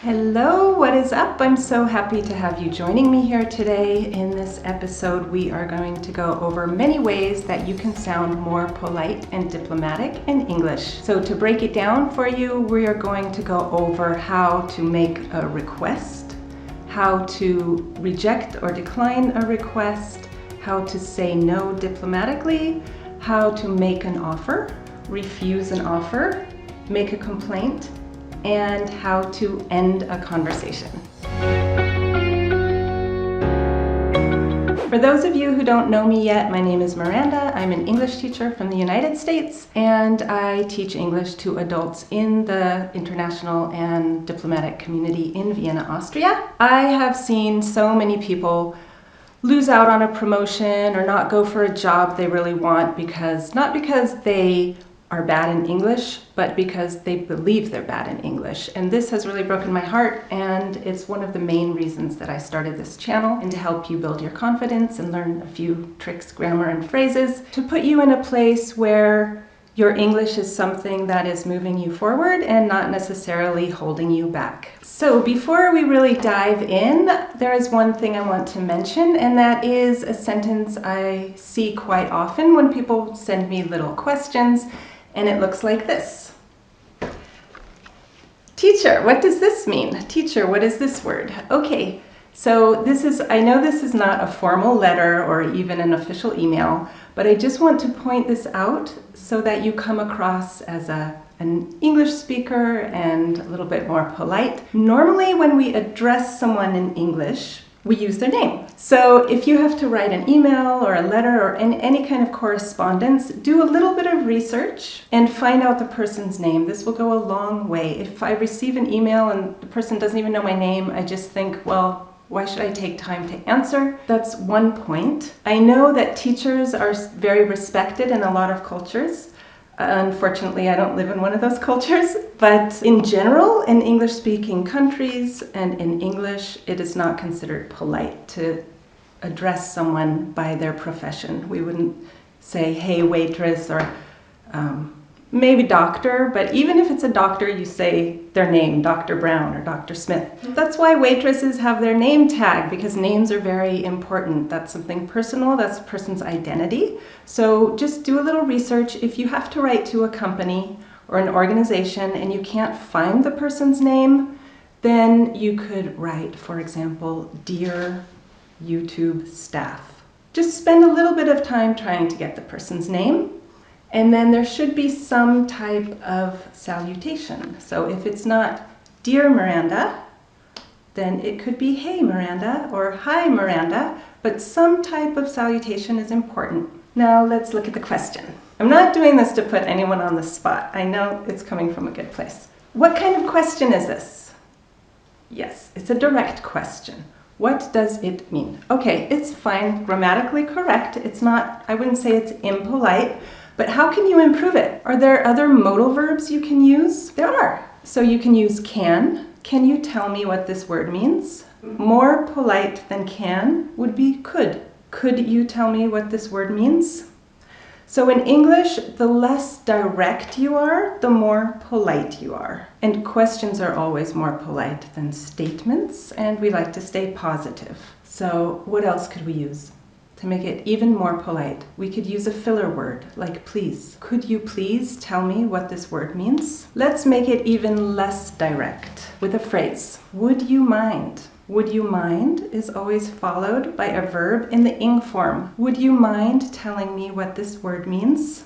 Hello, what is up? I'm so happy to have you joining me here today. In this episode, we are going to go over many ways that you can sound more polite and diplomatic in English. So to break it down for you, we are going to go over how to make a request, how to reject or decline a request, how to say no diplomatically, how to make an offer, refuse an offer, make a complaint, and how to end a conversation. For those of you who don't know me yet, my name is Miranda. I'm an English teacher from the United States, and I teach English to adults in the international and diplomatic community in Vienna, Austria. I have seen so many people lose out on a promotion or not go for a job they really want not because they are bad in English, but because they believe they're bad in English. And this has really broken my heart, and it's one of the main reasons that I started this channel, and to help you build your confidence and learn a few tricks, grammar, and phrases to put you in a place where your English is something that is moving you forward and not necessarily holding you back. So before we really dive in, there is one thing I want to mention, and that is a sentence I see quite often when people send me little questions. And it looks like this. Teacher, what does this mean? Teacher, what is this word? Okay, so I know this is not a formal letter or even an official email, but I just want to point this out so that you come across as an English speaker and a little bit more polite. Normally when we address someone in English, we use their name. So if you have to write an email or a letter or any kind of correspondence, do a little bit of research and find out the person's name. This will go a long way. If I receive an email and the person doesn't even know my name, I just think, well, why should I take time to answer? That's one point. I know that teachers are very respected in a lot of cultures. Unfortunately, I don't live in one of those cultures, but in general, in English-speaking countries and in English, it is not considered polite to address someone by their profession. We wouldn't say, hey, waitress, or maybe doctor, but even if it's a doctor, you say their name, Dr. Brown or Dr. Smith. That's why waitresses have their name tag, because names are very important. That's something personal, that's a person's identity. So just do a little research. If you have to write to a company or an organization and you can't find the person's name, then you could write, for example, Dear YouTube staff. Just spend a little bit of time trying to get the person's name. And then there should be some type of salutation. So if it's not Dear Miranda, then it could be Hey Miranda or Hi Miranda, but some type of salutation is important. Now let's look at the question. I'm not doing this to put anyone on the spot. I know it's coming from a good place. What kind of question is this? Yes, it's a direct question. What does it mean? Okay, it's fine, grammatically correct. It's not, I wouldn't say it's impolite. But how can you improve it? Are there other modal verbs you can use? There are. So you can use can. Can you tell me what this word means? More polite than can would be could. Could you tell me what this word means? So in English, the less direct you are, the more polite you are. And questions are always more polite than statements, and we like to stay positive. So what else could we use? To make it even more polite, we could use a filler word, like please. Could you please tell me what this word means? Let's make it even less direct with a phrase. Would you mind? Would you mind is always followed by a verb in the ing form. Would you mind telling me what this word means?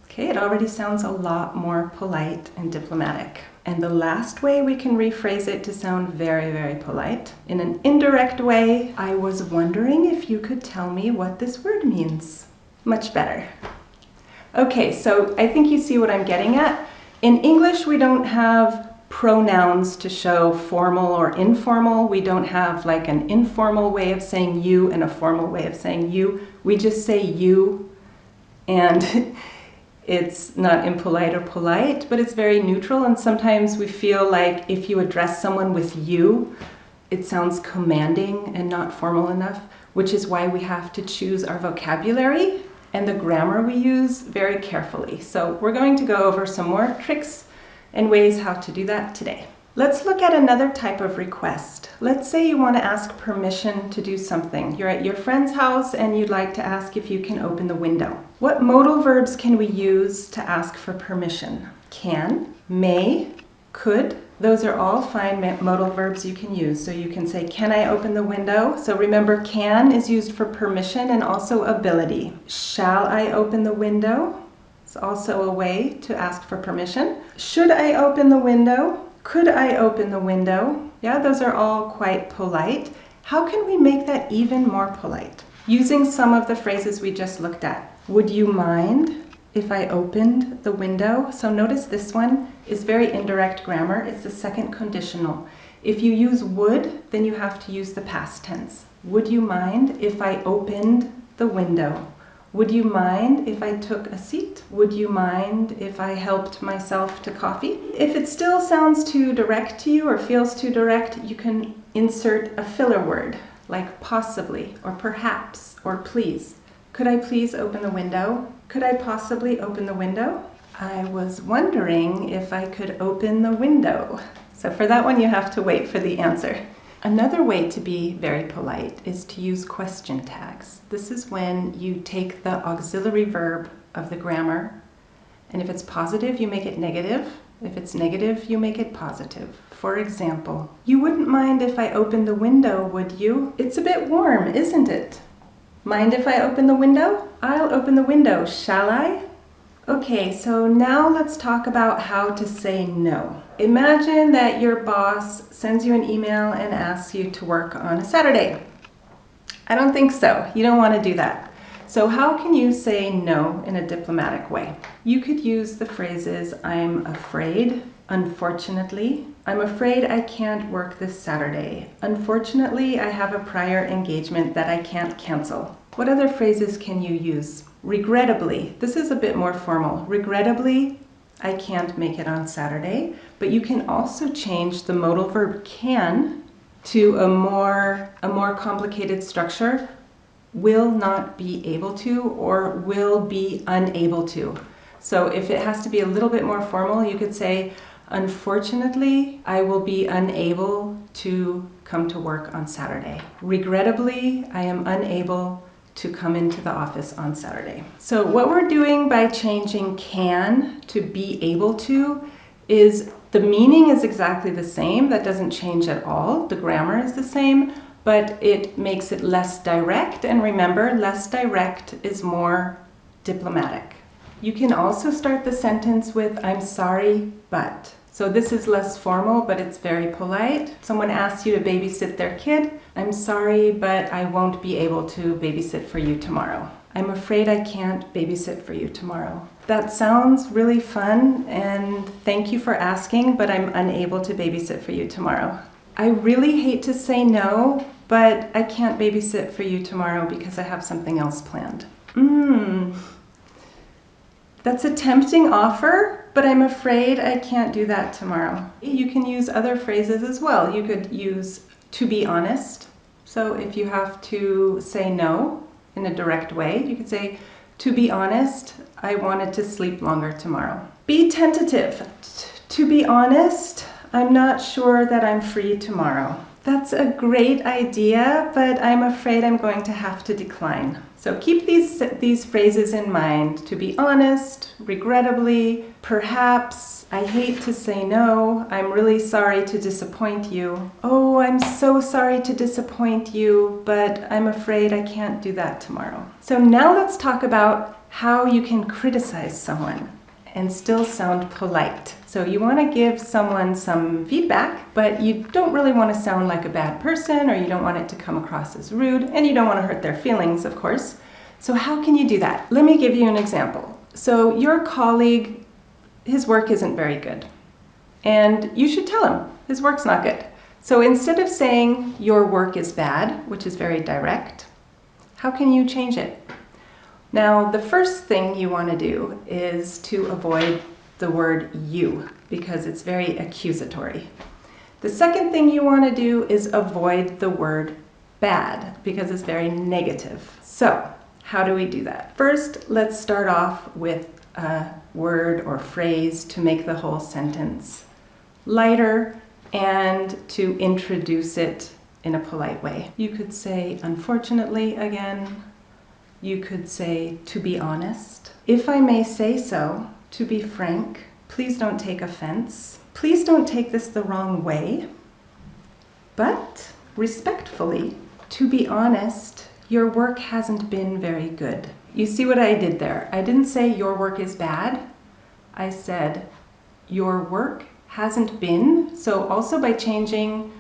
Okay, it already sounds a lot more polite and diplomatic. And the last way we can rephrase it to sound very, very polite, in an indirect way, I was wondering if you could tell me what this word means. Much better. Okay, so I think you see what I'm getting at. In English, we don't have pronouns to show formal or informal. We don't have like an informal way of saying you and a formal way of saying you. We just say you, and it's not impolite or polite, but it's very neutral, and sometimes we feel like if you address someone with you, it sounds commanding and not formal enough, which is why we have to choose our vocabulary and the grammar we use very carefully. So we're going to go over some more tricks and ways how to do that today. Let's look at another type of request. Let's say you want to ask permission to do something. You're at your friend's house and you'd like to ask if you can open the window. What modal verbs can we use to ask for permission? Can, may, could. Those are all fine modal verbs you can use. So you can say, can I open the window? So remember, can is used for permission and also ability. Shall I open the window? It's also a way to ask for permission. Should I open the window? Could I open the window? Yeah, those are all quite polite. How can we make that even more polite? Using some of the phrases we just looked at. Would you mind if I opened the window? So notice this one is very indirect grammar. It's the second conditional. If you use would, then you have to use the past tense. Would you mind if I opened the window? Would you mind if I took a seat? Would you mind if I helped myself to coffee? If it still sounds too direct to you or feels too direct, you can insert a filler word like possibly or perhaps or please. Could I please open the window? Could I possibly open the window? I was wondering if I could open the window. So for that one, you have to wait for the answer. Another way to be very polite is to use question tags. This is when you take the auxiliary verb of the grammar, and if it's positive, you make it negative. If it's negative, you make it positive. For example, you wouldn't mind if I opened the window, would you? It's a bit warm, isn't it? Mind if I open the window? I'll open the window, shall I? Okay, so now let's talk about how to say no. Imagine that your boss sends you an email and asks you to work on a Saturday. I don't think so. You don't want to do that. So how can you say no in a diplomatic way? You could use the phrases, I'm afraid, unfortunately. I'm afraid I can't work this Saturday. Unfortunately, I have a prior engagement that I can't cancel. What other phrases can you use? Regrettably, this is a bit more formal. Regrettably, I can't make it on Saturday, but you can also change the modal verb can to a more complicated structure. Will not be able to or will be unable to. So if it has to be a little bit more formal, you could say, unfortunately, I will be unable to come to work on Saturday. Regrettably, I am unable to come into the office on Saturday. So what we're doing by changing can to be able to is the meaning is exactly the same. That doesn't change at all. The grammar is the same, but it makes it less direct. And remember, less direct is more diplomatic. You can also start the sentence with, I'm sorry, but. So this is less formal, but it's very polite. Someone asks you to babysit their kid. I'm sorry, but I won't be able to babysit for you tomorrow. I'm afraid I can't babysit for you tomorrow. That sounds really fun, and thank you for asking, but I'm unable to babysit for you tomorrow. I really hate to say no, but I can't babysit for you tomorrow because I have something else planned. That's a tempting offer, but I'm afraid I can't do that tomorrow. You can use other phrases as well. You could use to be honest. So if you have to say no in a direct way, you could say, to be honest, I wanted to sleep longer tomorrow. Be tentative. To be honest, I'm not sure that I'm free tomorrow. That's a great idea, but I'm afraid I'm going to have to decline. So keep these phrases in mind. To be honest, regrettably, perhaps, I hate to say no, I'm really sorry to disappoint you. Oh, I'm so sorry to disappoint you, but I'm afraid I can't do that tomorrow. So now let's talk about how you can criticize someone and still sound polite. So you want to give someone some feedback, but you don't really want to sound like a bad person, or you don't want it to come across as rude, and you don't want to hurt their feelings, of course. So how can you do that? Let me give you an example. So your colleague, his work isn't very good, and you should tell him his work's not good. So instead of saying your work is bad, which is very direct, how can you change it? Now, the first thing you want to do is to avoid the word you, because it's very accusatory. The second thing you want to do is avoid the word bad, because it's very negative. So, how do we do that? First, let's start off with a word or phrase to make the whole sentence lighter and to introduce it in a polite way. You could say unfortunately again. You could say to be honest. If I may say so, to be frank, please don't take offense. Please don't take this the wrong way, but respectfully, to be honest, your work hasn't been very good. You see what I did there? I didn't say your work is bad. I said your work hasn't been. So also by changing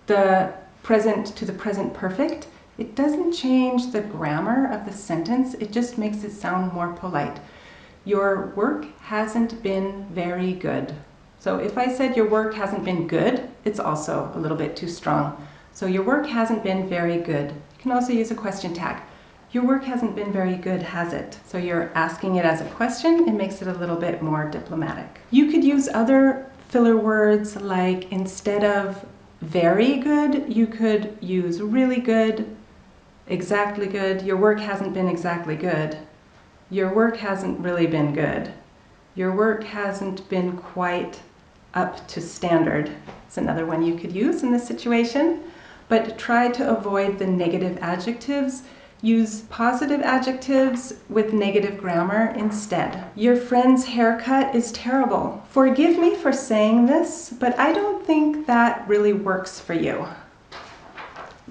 the present to the present perfect, it doesn't change the grammar of the sentence. It just makes it sound more polite. Your work hasn't been very good. So if I said your work hasn't been good, it's also a little bit too strong. So your work hasn't been very good. You can also use a question tag. Your work hasn't been very good, has it? So you're asking it as a question. It makes it a little bit more diplomatic. You could use other filler words, like instead of very good, you could use really good, exactly good. Your work hasn't been exactly good. Your work hasn't really been good. Your work hasn't been quite up to standard. It's another one you could use in this situation. But try to avoid the negative adjectives. Use positive adjectives with negative grammar instead. Your friend's haircut is terrible. Forgive me for saying this, but I don't think that really works for you.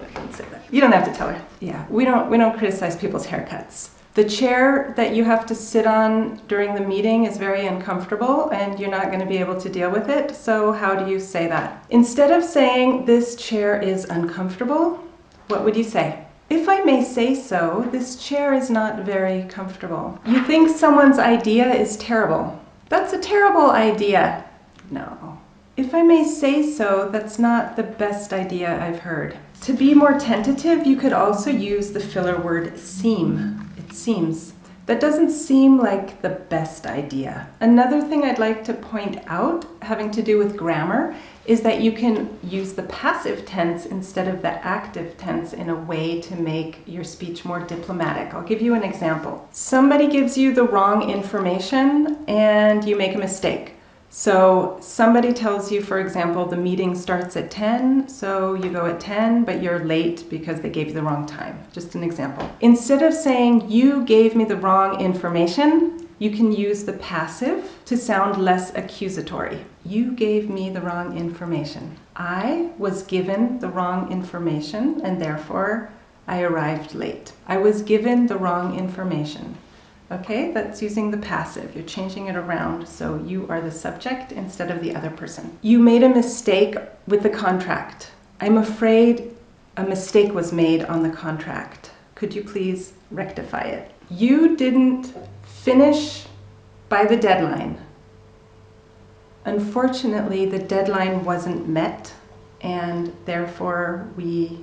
I can say that. You don't have to tell her. Yeah, we don't criticize people's haircuts. The chair that you have to sit on during the meeting is very uncomfortable and you're not going to be able to deal with it. So how do you say that? Instead of saying this chair is uncomfortable, what would you say? If I may say so, this chair is not very comfortable. You think someone's idea is terrible. That's a terrible idea. No. If I may say so, that's not the best idea I've heard. To be more tentative, you could also use the filler word seem. It seems. That doesn't seem like the best idea. Another thing I'd like to point out, having to do with grammar, is that you can use the passive tense instead of the active tense in a way to make your speech more diplomatic. I'll give you an example. Somebody gives you the wrong information and you make a mistake. So somebody tells you, for example, the meeting starts at 10, so you go at 10, but you're late because they gave you the wrong time. Just an example. Instead of saying, you gave me the wrong information, you can use the passive to sound less accusatory. You gave me the wrong information. I was given the wrong information, and therefore I arrived late. I was given the wrong information. Okay, that's using the passive. You're changing it around so you are the subject instead of the other person. You made a mistake with the contract. I'm afraid a mistake was made on the contract. Could you please rectify it? You didn't finish by the deadline. Unfortunately, the deadline wasn't met and therefore we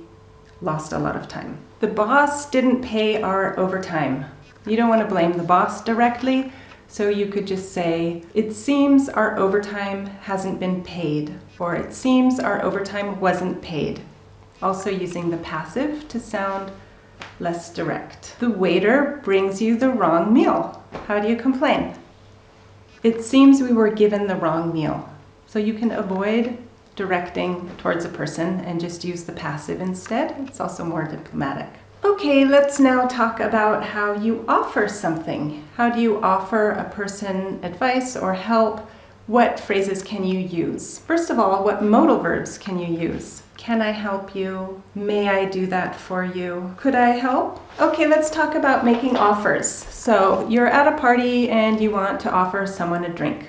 lost a lot of time. The boss didn't pay our overtime. You don't want to blame the boss directly, so you could just say, it seems our overtime hasn't been paid, or it seems our overtime wasn't paid. Also using the passive to sound less direct. The waiter brings you the wrong meal. How do you complain? It seems we were given the wrong meal. So you can avoid directing towards a person and just use the passive instead. It's also more diplomatic. Okay, let's now talk about how you offer something. How do you offer a person advice or help? What phrases can you use? First of all, what modal verbs can you use? Can I help you? May I do that for you? Could I help? Okay, let's talk about making offers. So you're at a party and you want to offer someone a drink.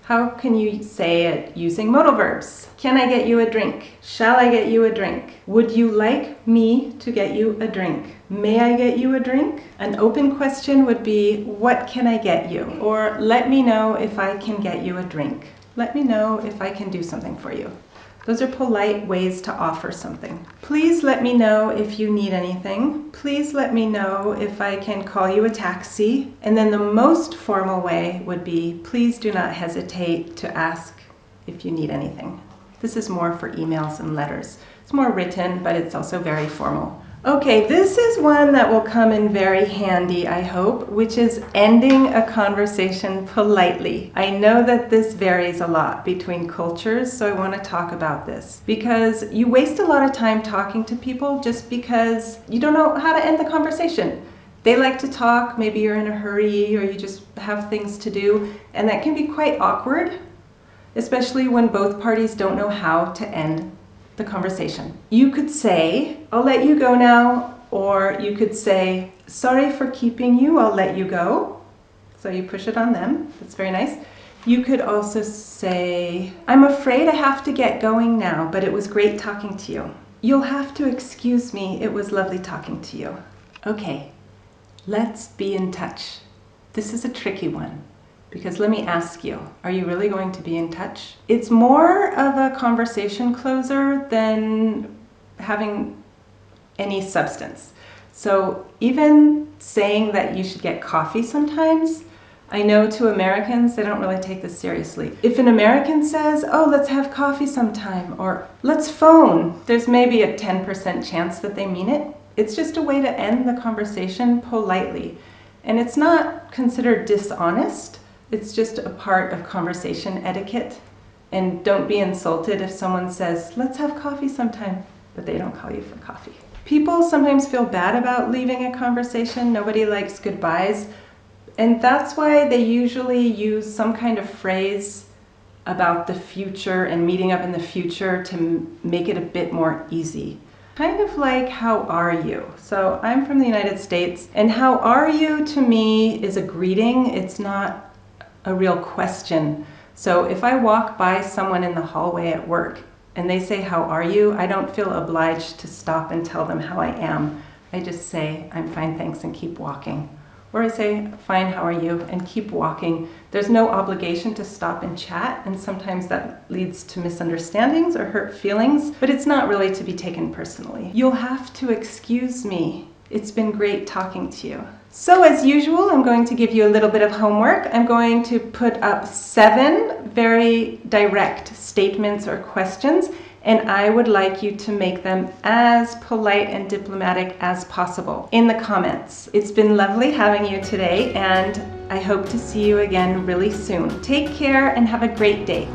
How can you say it using modal verbs? Can I get you a drink? Shall I get you a drink? Would you like me to get you a drink? May I get you a drink? An open question would be, what can I get you? Or let me know if I can get you a drink. Let me know if I can do something for you. Those are polite ways to offer something. Please let me know if you need anything. Please let me know if I can call you a taxi. And then the most formal way would be, please do not hesitate to ask if you need anything. This is more for emails and letters. It's more written, but it's also very formal. Okay, this is one that will come in very handy, I hope, which is ending a conversation politely. I know that this varies a lot between cultures, so I want to talk about this because you waste a lot of time talking to people just because you don't know how to end the conversation. They like to talk, maybe you're in a hurry or you just have things to do, and that can be quite awkward, especially when both parties don't know how to end the conversation. You could say, I'll let you go now, or you could say, sorry for keeping you, I'll let you go. So you push it on them. That's very nice. You could also say, I'm afraid I have to get going now, but it was great talking to you. You'll have to excuse me, it was lovely talking to you. Okay, let's be in touch. This is a tricky one. Because let me ask you, are you really going to be in touch? It's more of a conversation closer than having any substance. So even saying that you should get coffee sometimes, I know to Americans, they don't really take this seriously. If an American says, oh, let's have coffee sometime, or let's phone, there's maybe a 10% chance that they mean it. It's just a way to end the conversation politely. And it's not considered dishonest. It's just a part of conversation etiquette. And don't be insulted if someone says, let's have coffee sometime, but they don't call you for coffee. People sometimes feel bad about leaving a conversation. Nobody likes goodbyes. And that's why they usually use some kind of phrase about the future and meeting up in the future to make it a bit more easy. Kind of like, how are you? So I'm from the United States, and how are you to me is a greeting. It's not a real question. So if I walk by someone in the hallway at work and they say, how are you? I don't feel obliged to stop and tell them how I am. I just say, I'm fine, thanks, and keep walking. Or I say, fine, how are you? And keep walking. There's no obligation to stop and chat, and sometimes that leads to misunderstandings or hurt feelings, but it's not really to be taken personally. You'll have to excuse me. It's been great talking to you. So as usual, I'm going to give you a little bit of homework. I'm going to put up 7 very direct statements or questions, and I would like you to make them as polite and diplomatic as possible in the comments. It's been lovely having you today, and I hope to see you again really soon. Take care and have a great day.